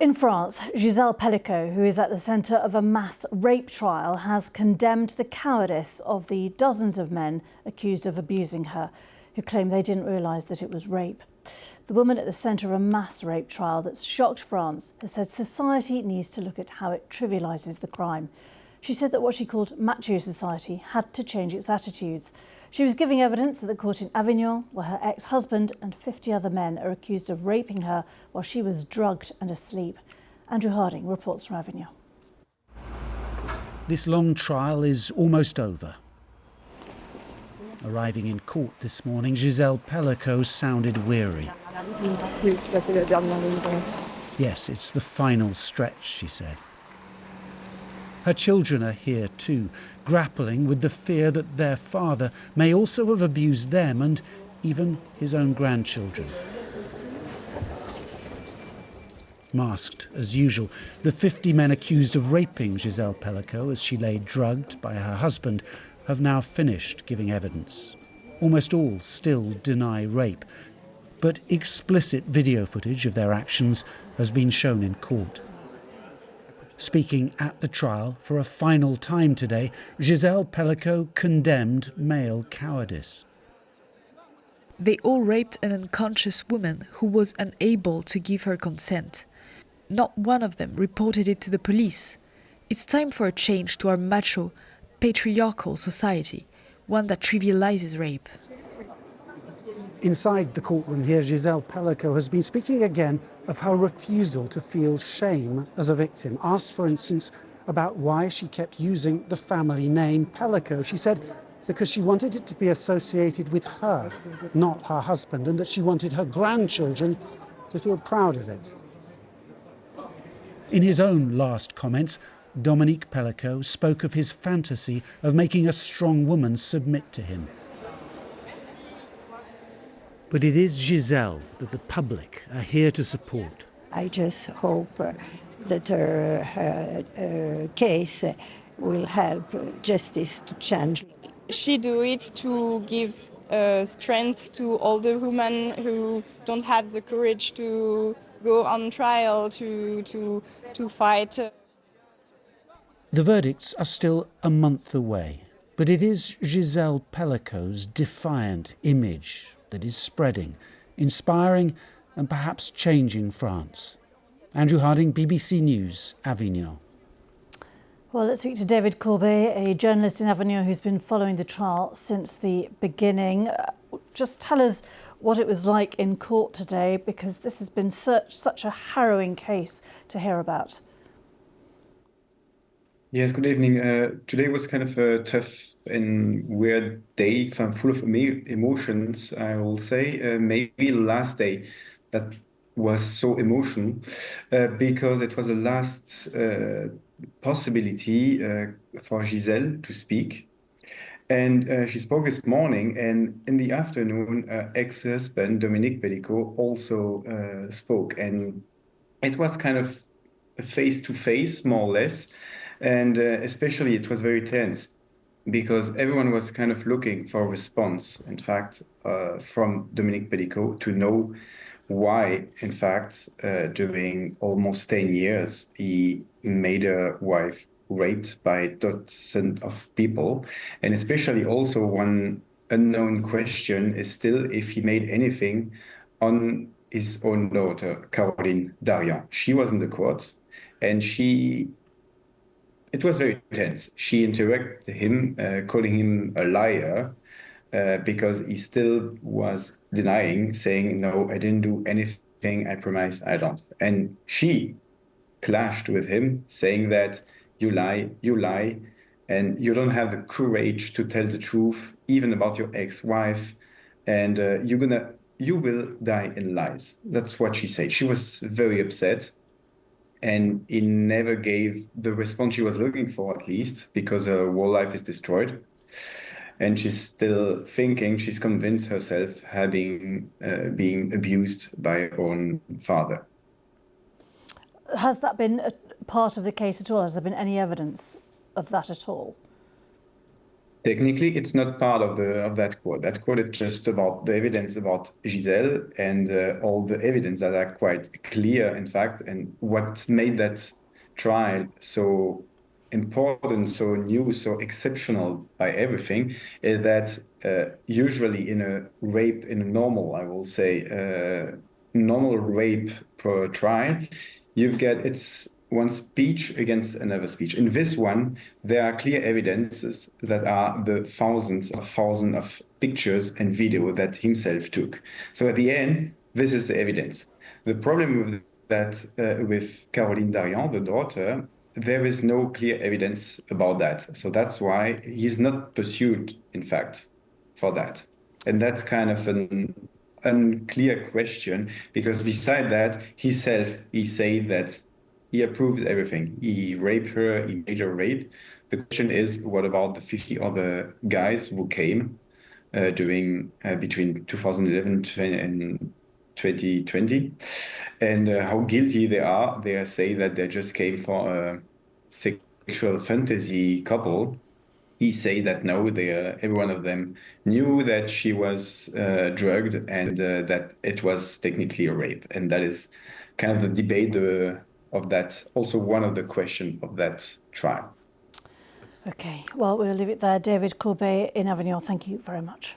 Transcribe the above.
In France, Gisèle Pelicot, who is at the centre of a mass rape trial, has condemned the cowardice of the dozens of men accused of abusing her, who claim they didn't realise that it was rape. The woman at the centre of a mass rape trial that's shocked France has said society needs to look at how it trivialises the crime. She said that what she called macho society had to change its attitudes. She was giving evidence at the court in Avignon, where her ex-husband and 50 other men are accused of raping her while she was drugged and asleep. Andrew Harding reports from Avignon. This long trial is almost over. Arriving in court this morning, Gisèle Pelicot sounded weary. Yes, it's the final stretch, she said. Her children are here too, grappling with the fear that their father may also have abused them and even his own grandchildren. Masked as usual, the 50 men accused of raping Gisèle Pelicot as she lay drugged by her husband have now finished giving evidence. Almost all still deny rape, but explicit video footage of their actions has been shown in court. Speaking at the trial for a final time today, Gisèle Pelicot condemned male cowardice. They all raped an unconscious woman who was unable to give her consent. Not one of them reported it to the police. It's time for a change to our macho, patriarchal society, one that trivializes rape. Inside the courtroom here, Gisèle Pelicot has been speaking again of her refusal to feel shame as a victim. Asked, for instance, about why she kept using the family name Pelicot. She said because she wanted it to be associated with her, not her husband, and that she wanted her grandchildren to feel proud of it. In his own last comments, Dominique Pelicot spoke of his fantasy of making a strong woman submit to him. But it is Gisèle that the public are here to support. I just hope that her case will help justice to change. She do it to give strength to all the women who don't have the courage to go on trial, to fight. The verdicts are still a month away, but it is Gisèle Pelicot's defiant image that is spreading, inspiring and perhaps changing France. Andrew Harding, BBC News, Avignon. Well, let's speak to David Courbet, a journalist in Avignon who's been following the trial since the beginning. Just tell us what it was like in court today, because this has been such a harrowing case to hear about. Yes, good evening. Today was kind of a tough and weird day, full of emotions, I will say. Maybe last day that was so emotional because it was the last possibility for Gisèle to speak. And she spoke this morning, and in the afternoon, ex-husband Dominique Pelicot also spoke. And it was kind of a face-to-face, more or less. And especially it was very tense because everyone was kind of looking for a response, in fact, from Dominique Pelicot to know why, in fact, during almost 10 years, he made a wife raped by dozens of people. And especially also one unknown question is still if he made anything on his own daughter, Caroline Darian. She was in the court and it was very tense. She interrupted him, calling him a liar, because he still was denying, saying, no, I didn't do anything, I promise I don't. And she clashed with him, saying that you lie, and you don't have the courage to tell the truth, even about your ex-wife, and you will die in lies. That's what she said. She was very upset. And he never gave the response she was looking for, at least, because her whole life is destroyed. And she's still thinking, she's convinced herself, being abused by her own father. Has that been a part of the case at all? Has there been any evidence of that at all? Technically, it's not part of that court. That court is just about the evidence about Gisèle and all the evidence that are quite clear, in fact, and what made that trial so important, so new, so exceptional by everything is that usually in a rape, in a normal, I will say, normal rape per trial, it's one speech against another speech. In this one, there are clear evidences that are the thousands of pictures and video that himself took. So at the end, this is the evidence. The problem with that, with Caroline Darian, the daughter, there is no clear evidence about that. So that's why he's not pursued, in fact, for that. And that's kind of an unclear question, because beside that, he said that he approved everything. He raped her, he made her rape. The question is, what about the 50 other guys who came between 2011 and 2020, and how guilty they are? They say that they just came for a sexual fantasy couple. He say that no, every one of them knew that she was drugged and that it was technically a rape. And that is kind of the debate of that, also one of the questions of that trial. Okay, well, we'll leave it there. David Courbet in Avignon, thank you very much.